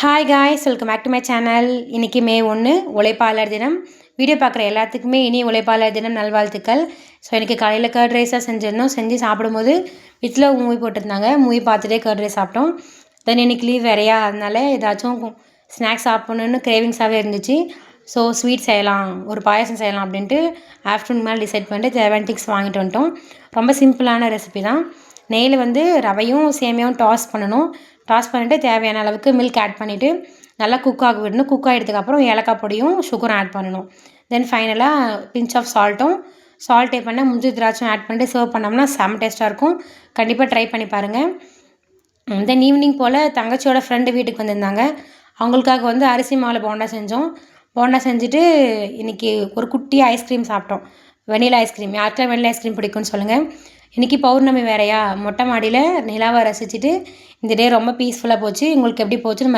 Hi guys, welcome back to my channel. இன்றைக்கி May 1 உழைப்பாளர் தினம். வீடியோ பார்க்குற எல்லாத்துக்குமே இனி உழைப்பாளர் தினம் நல்வாழ்த்துக்கள். ஸோ எனக்கு காலையில் கர்ட் ரைஸாக செஞ்சிருந்தோம். செஞ்சு சாப்பிடும்போது வீட்டில் மூவி போட்டிருந்தாங்க. மூவி பார்த்துட்டே கர்ட் ரைஸ் சாப்பிட்டோம். தென் இன்றைக்கி லீவ் வேறையா, அதனால ஏதாச்சும் ஸ்நாக்ஸ் சாப்பிட்ணுன்னு கிரேவிங்ஸாகவே இருந்துச்சு. ஸோ ஸ்வீட் செய்யலாம், ஒரு பாயசம் செய்யலாம் அப்படின்ட்டு ஆஃப்டர்நூன் மேலே டிசைட் பண்ணிட்டு தேவையான திங்ஸ் வாங்கிட்டு வந்துட்டோம். ரொம்ப சிம்பிளான ரெசிபி தான். நெய்யில் ரவையும் சேமியாவும் டாஸ் பண்ணணும். டாஸ் பண்ணிவிட்டு தேவையான அளவுக்கு மில்க் ஆட் பண்ணிவிட்டு நல்லா குக் ஆக விடணும். குக் ஆகிடுறதுக்கப்புறம் ஏலக்காய் பொடியும் சுகரும் ஆட் பண்ணணும். தென் ஃபைனலாக பிஞ்ச் ஆஃப் சால்ட்டே பண்ணால் முந்திரி திராட்சையும் ஆட் பண்ணிட்டு சர்வ் பண்ணோம்னா செம்ம டேஸ்ட்டாக இருக்கும். கண்டிப்பாக ட்ரை பண்ணி பாருங்கள். தென் ஈவினிங் போல் தங்கச்சியோட ஃப்ரெண்டு வீட்டுக்கு வந்திருந்தாங்க. அவங்களுக்காக அரிசி மாவில் போண்டா செஞ்சோம். போண்டா செஞ்சுட்டு இன்றைக்கி ஒரு குட்டி ஐஸ்கிரீம் சாப்பிட்டோம். Vanilla ice cream. யாருக்கெல்லாம் வெனிலா ஐஸ்கிரீம் பிடிக்கும்னு சொல்லுங்கள். இன்றைக்கி பௌர்ணமி வேறையா, மொட்டை மாடியில் நிலாவை ரசிச்சுட்டு இந்த டே ரொம்ப பீஸ்ஃபுல்லாக போச்சு. உங்களுக்கு எப்படி போச்சுன்னு